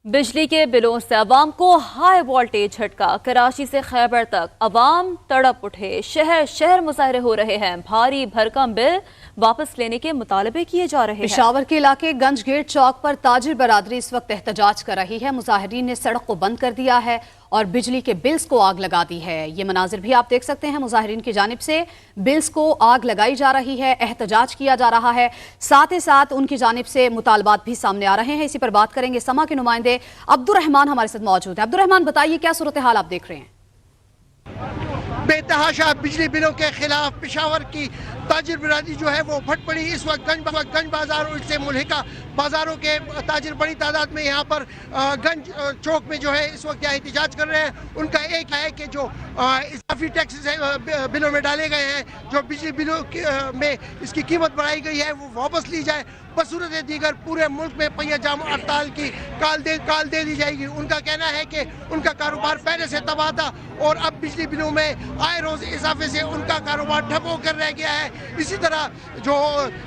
बिजली के बिलों से अवाम को हाई वोल्टेज झटका। कराची से खैबर तक अवाम तड़प उठे। शहर शहर मुजाहरे हो रहे हैं। भारी भरकम बिल वापस लेने के मुतालबे किए जा रहे हैं। पेशावर के इलाके गंज गेट चौक पर ताजिर बरादरी इस वक्त एहतजाज कर रही है। मुजाहिरीन ने सड़क को बंद कर दिया है और बिजली के बिल्स को आग लगा दी है। ये मनाजिर भी आप देख सकते हैं। मुजाहिरीन की जानिब से बिल्स को आग लगाई जा रही है, एहतजाज किया जा रहा है। साथ ही साथ उनकी जानिब से मुतालबात भी सामने आ रहे हैं। इसी पर बात करेंगे। समा के नुमाइंदे अब्दुर्रहमान हमारे साथ मौजूद है। अब्दुर्रहमान, बताइए क्या सूरत हाल आप देख रहे हैं? बेतहाशा बिजली बिलों के खिलाफ पेशावर की ताजिर बिरादरी जो है वो फट पड़ी। इस वक्त गंज बाजार और इससे मुल्हिका बाजारों के ताजिर बड़ी तादाद में यहाँ पर गंज चौक में जो है इस वक्त यहाँ एहतजाज कर रहे हैं। उनका एक है कि जो इजाफी टैक्सेस बिलों में डाले गए हैं, जो बिजली बिलों में इसकी कीमत बढ़ाई गई है, वो वापस ली जाए। बसूरत दीगर पूरे मुल्क में पहिया जाम हड़ताल की काल दे दी जाएगी। उनका कहना है कि उनका कारोबार पहले से तबाह था और अब बिजली बिलों में आए रोज इजाफे से उनका कारोबार ठप होकर रह गया है। इसी तरह जो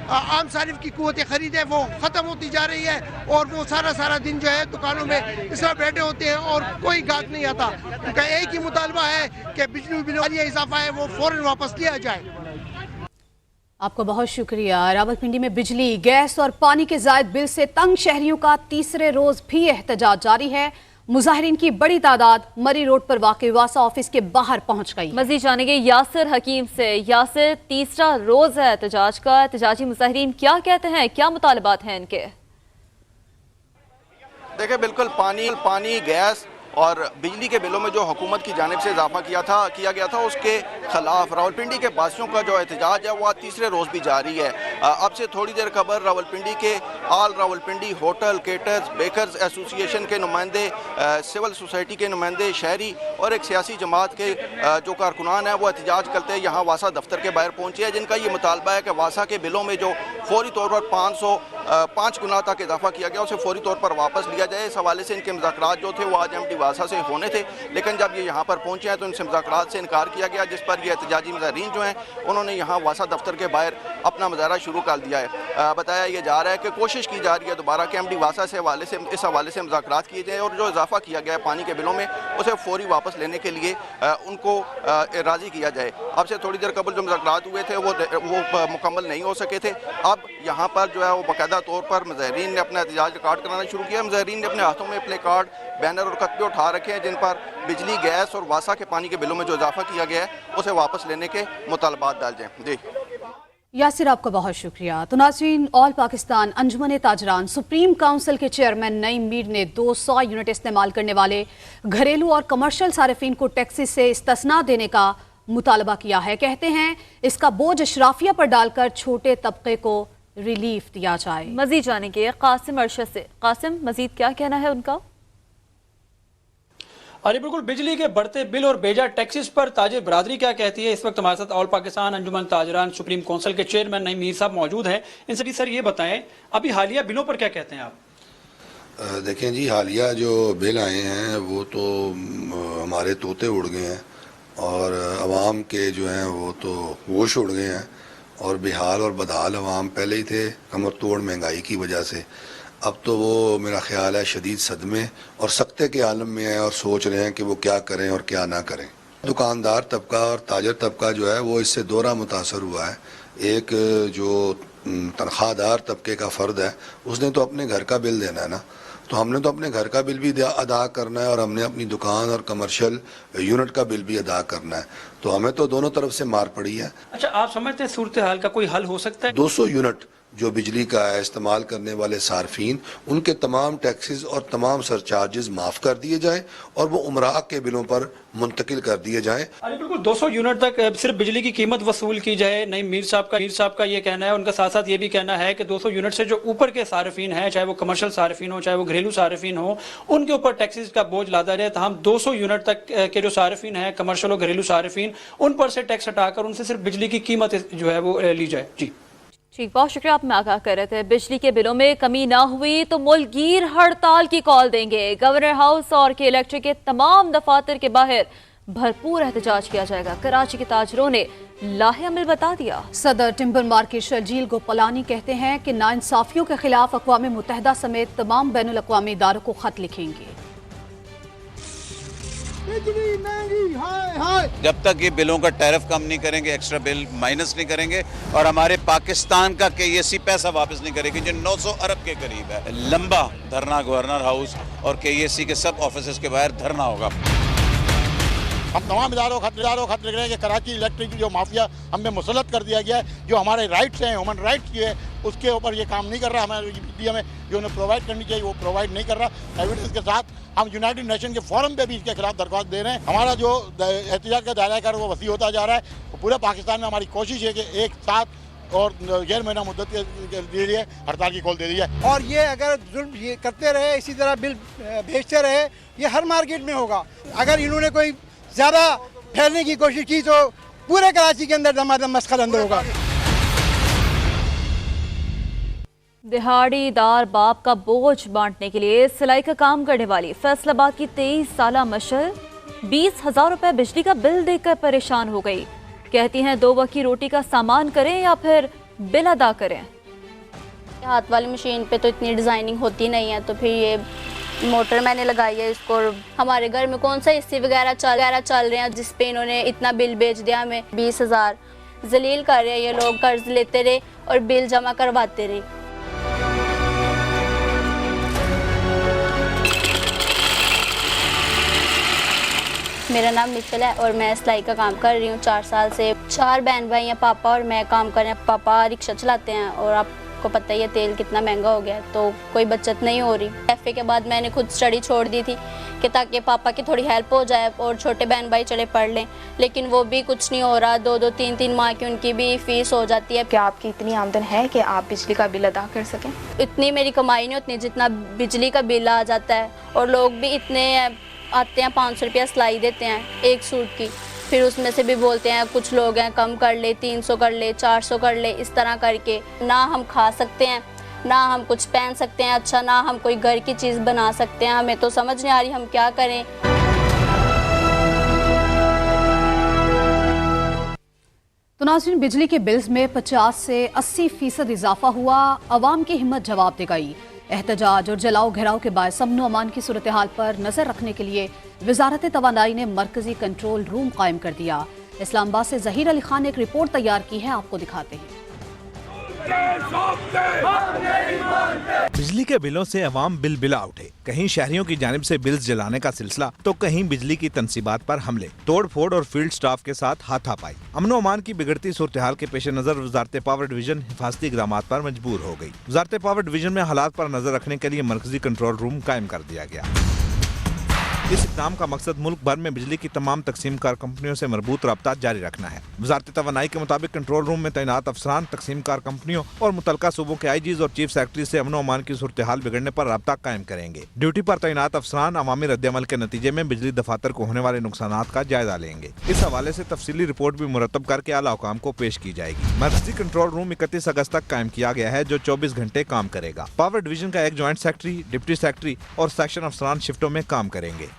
आम सारिफ की कुव्वत खरीद है वो ख़त्म होती जा रही है और वो सारा दिन जो है दुकानों में इस तरह बैठे होते हैं और कोई गाहक नहीं आता। उनका एक ही मुतालबा है कि बिजली बिलों का इजाफा है वो फौरन वापस लिया जाए। आपको बहुत शुक्रिया। रावलपिंडी में बिजली, गैस और पानी के जायद बिल से तंग शहरियों का तीसरे रोज भी एहतजाज जारी है। मुजाहिरीन की बड़ी तादाद मरी रोड पर वाक़ वासा ऑफिस के बाहर पहुंच गई। मजीद जानेंगे यासिर हकीम से। यासिर, तीसरा रोज है एहतजाज का। एहतजाजी मुजाहिरीन क्या कहते हैं, क्या मुतालबात हैं इनके? देखिए, बिल्कुल पानी गैस और बिजली के बिलों में जो हुकूमत की जानिब से इजाफा किया गया था उसके खिलाफ रावलपिंडी के बासियों का जो एहतजाज है वो आज तीसरे रोज़ भी जारी है। अब से थोड़ी देर खबर रावलपिंडी के all Rawalpindi hotel caterers bakers association के नुमाइंदे, सिविल सोसाइटी के नुमाइंदे, शहरी और एक सियासी जमात के जो कारकुनान हैं वो एहतजाज करते यहाँ वासा दफ्तर के बाहर पहुँचे हैं, जिनका ये मुतालबा है कि वासा के बिलों में जो फौरी तौर पर 505 गुना तक इजाफा किया गया उसे फौरी तौर पर वापस लिया जाए। इस हवाले से इनके मुज़ाकरात जो थे वो आज एमडी वासा से होने थे, लेकिन जब ये यहाँ पर पहुँचे हैं तो इनसे मुज़ाकरात से इनकार किया गया, जिस पर ये एहतजाजी मुज़ाहिरीन जो हैं उन्होंने यहाँ वासा दफ्तर के बाहर अपना मुज़ाहरा शुरू कर दिया है। बताया ये जा रहा है कि कोशिश की जा रही है दोबारा कि एमडी वासा से इस हवाले से मुज़ाकरात किए जाए और जो इजाफा किया गया है पानी के बिलों में उसे फौरी वापस लेने के लिए उनको राज़ी किया जाए। अब से थोड़ी देर कबल जो मुज़ाकरात हुए थे वो मुकम्मल नहीं हो सके थे। अब यहाँ पर जो है वो बाकायदा तौर पर मुज़ाहिरीन ने अपना एहतजाज रिकॉर्ड कराना शुरू किया। मुज़ाहिरीन ने अपने हाथों में प्ले कार्ड, बैनर और कतबे उठा रखे हैं जिन पर बिजली, गैस और वासा के पानी के बिलों में जो इजाफा किया गया है उसे वापस लेने के मुतालबात डाल जाएं। जी यासिर, आपका बहुत शुक्रिया। तो नाज़रीन, ऑल पाकिस्तान अंजुमन ताजरान सुप्रीम काउंसिल के चेयरमैन नईम मीर ने 200 यूनिट इस्तेमाल करने वाले घरेलू और कमर्शियल सारिफिन को टैक्सेस से इस्तिस्ना देने का मुतालबा किया है। कहते हैं इसका बोझ अशराफिया पर डालकर छोटे तबके को रिलीफ दिया जाए। मजीद जानेंगे कासिम अरशद से। कासिम, मजीद क्या कहना है उनका? अरे बिल्कुल, बिजली के बढ़ते बिल और बेजा टैक्सेस पर ताजिर बरादरी क्या कहती है? इस वक्त हमारे साथ ऑल पाकिस्तान अंजुमन ताजरान सुप्रीम काउंसिल के चेयरमैन नईम मीर साहब मौजूद हैं। इनसे भी सर ये बताएं, अभी हालिया बिलों पर क्या कहते हैं आप? देखें जी, हालिया जो बिल आए हैं वो तो हमारे तोते उड़ गए हैं और आवाम के जो हैं वो तो होश उड़ गए हैं और बेहाल और बदहाल आवाम पहले ही थे कमर तोड़ महंगाई की वजह से। अब तो वो मेरा ख्याल है शदीद सदमे और सख्ते के आलम में है और सोच रहे हैं कि वो क्या करें और क्या ना करें। दुकानदार तबका और ताजर तबका जो है वो इससे दोहरा मुतासर हुआ है। एक जो तनख्वाहदार तबके का फ़र्द है उसने तो अपने घर का बिल देना है ना, तो हमने तो अपने घर का बिल भी अदा करना है और हमने अपनी दुकान और कमर्शियल यूनिट का बिल भी अदा करना है, तो हमें तो दोनों तरफ से मार पड़ी है। अच्छा, आप समझते हैं सूरत हाल का कोई हल हो सकता है? 200 यूनिट जो बिजली का इस्तेमाल करने वाले सार्फिन उनके तमाम टैक्सेस और तमाम सरचार्जेस माफ़ कर दिए जाएं और वो उमराह के बिलों पर मुंतकिल कर दिए जाएं। अरे बिल्कुल, 200 यूनिट तक सिर्फ बिजली की कीमत वसूल की जाए। नईम मीर साहब का ये कहना है। उनका साथ साथ ये भी कहना है कि 200 यूनिट से जो ऊपर के सार्फिन हैं, चाहे वो कमर्शियल सार्फिन हो चाहे वो घरेलू सार्फिन हो, उनके ऊपर टैक्सेस का बोझ लादा जाए। तो हम 200 यूनिट तक के जो सार्फिन हैं, कमर्शियल और घरेलू सार्फिन, उन पर से टैक्स हटाकर उनसे सिर्फ बिजली की कीमत जो है वो ली जाए। जी ठीक, बहुत शुक्रिया। आप में आगाह कर रहे थे। बिजली के बिलों में कमी ना हुई तो मुल्कगीर हड़ताल की कॉल देंगे। गवर्नर हाउस और के इलेक्ट्रिक के तमाम दफातर के बाहर भरपूर एहतजाज किया जाएगा। कराची के ताजरों ने लाहे अमल बता दिया। सदर टिम्बर मार्केट शर्जील गोपलानी कहते हैं कि नाइंसाफियों के खिलाफ अक़वाम मुत्तहिदा समेत तमाम बैनुल अक़वामी इदारों को खत लिखेंगे। जब तक ये बिलों का टैरिफ कम नहीं करेंगे, एक्स्ट्रा बिल माइनस नहीं करेंगे और हमारे पाकिस्तान का KEC पैसा वापस नहीं करेगी जो 900 अरब के करीब है, लंबा धरना गवर्नर हाउस और KEC के सब ऑफिस के बाहर धरना होगा। हम तमाम इदारों खत लिख रहे हैं कि कराची इलेक्ट्रिक जो माफिया हमें मुसलत कर दिया गया है, जो हमारे राइट्स हैं, ह्यूमन राइट्स की है, उसके ऊपर ये काम नहीं कर रहा। हमारे मीडिया में जो उन्हें प्रोवाइड करनी चाहिए वो प्रोवाइड नहीं कर रहा। एविडेंस के साथ हम यूनाइटेड नेशन के फोरम पे भी इसके खिलाफ दरख्वास्त दे रहे हैं। हमारा जो एहतजाज का दायरा कार वो वसी होता जा रहा है। पूरे पाकिस्तान में हमारी कोशिश है कि एक साथ और 1.5 महीना मुद्दत के लिए हड़ताल की कॉल दे दी है। और ये अगर जुल्म ये करते रहे, इसी तरह बिल बेचते रहे, ये हर मार्केट में होगा। अगर इन्होंने कोई ज़्यादा फैलने की कोशिश की तो पूरे कराची के अंदर दमादम मस्खल अंदर होगा। दिहाड़ीदार बाप का बोझ बांटने के लिए सिलाई का काम करने वाली फैसलाबाद की 23 साला मशर 20,000 रुपए बिजली का बिल देखकर परेशान हो गई। कहती हैं 2 वक्त की रोटी का सामान करें या फिर बिल अदा करें। हाथ वाली मशीन पे तो इतनी डिज़ाइनिंग होती नहीं है, तो फिर ये मोटर मैंने लगाई है इसको। हमारे घर में कौन सा एसी वगैरह चल रहे हैं जिस पे इन्होंने इतना बिल बेच दिया हमें 20,000। जलील कर रहे हैं ये लोग, कर्ज लेते रहे और बिल जमा करवाते रहे। मेरा नाम मिशेल है और मैं सिलाई का काम कर रही हूँ 4 साल से। 4 बहन भाई हैं, पापा और मैं काम कर रहे हैं। पापा रिक्शा चलाते हैं और आपको पता ही है तेल कितना महंगा हो गया है, तो कोई बचत नहीं हो रही। FA के बाद मैंने खुद स्टडी छोड़ दी थी कि ताकि पापा की थोड़ी हेल्प हो जाए और छोटे बहन भाई चले पढ़ लें, लेकिन वो भी कुछ नहीं हो रहा। 2-2, 3-3 माह की उनकी भी फीस हो जाती है। क्या आपकी इतनी आमदन है कि आप बिजली का बिल अदा कर सकें? इतनी मेरी कमाई नहीं उतनी जितना बिजली का बिल आ जाता है, और लोग भी इतने आते हैं 500 रुपया सिलाई देते हैं एक सूट की, फिर उसमें से भी बोलते हैं कुछ लोग हैं कम कर ले, 300 कर ले, 400 कर ले, इस तरह करके ना हम खा सकते हैं, ना हम कुछ पहन सकते हैं अच्छा, ना हम कोई घर की चीज़ बना सकते हैं। हमें तो समझ नहीं आ रही हम क्या करें। तो नाज़रीन, बिजली के बिल्स में 50 से 80% इजाफा हुआ। अवाम की हिम्मत जवाब दे गई। एहतजाज और जलाओ घेराव के बाद अमन अमान की सूरत हाल पर नजर रखने के लिए वजारत तवानाई ने मरकजी कंट्रोल रूम कायम कर दिया। इस्लामाबाद से ज़हीर अली खान ने एक रिपोर्ट तैयार की है, आपको दिखाते हैं। बिजली के बिलों से अवाम बिलबिला उठे। कहीं शहरियों की जानिब से बिल्स जलाने का सिलसिला तो कहीं बिजली की तनसीबात पर हमले, तोड़ फोड़ और फील्ड स्टाफ के साथ हाथापाई। अमन अमान की बिगड़ती सूरत हाल के पेश नजर वजारत पावर डिवीजन हिफाजती इक़दामात पर मजबूर हो गई। वजारत पावर डिवीजन में हालात पर नजर रखने के लिए मरकजी कंट्रोल रूम कायम कर दिया गया। इस इक़दाम का मकसद मुल्क भर में बिजली की तमाम तकसीम कार कंपनियों से मरबूत रब्ता जारी रखना है। वजारत तवानाई के मुताबिक कंट्रोल रूम में तैनात अफसरान तकसीम कार कंपनियों और मुतलका सूबों के IGs और चीफ सेक्रेटरी से अमन अमान की सूरत हाल बिगड़ने पर रब्ता कायम करेंगे। ड्यूटी पर तैनात अफसरान अवामी रद्द-ए-अमल के नतीजे में बिजली दफातर को होने वाले नुकसानात का जायजा लेंगे। इस हवाले से तफसीली रिपोर्ट भी मुरतब करके आला हुकाम को पेश की जाएगी। मरकजी कंट्रोल रूम 31 अगस्त तक कायम किया गया है, जो 24 घंटे काम करेगा। पावर डिवीजन का एक ज्वाइंट सेक्रेटरी, डिप्टी सेक्रेटरी और सेक्शन अफसरान शिफ्टों में काम करेंगे।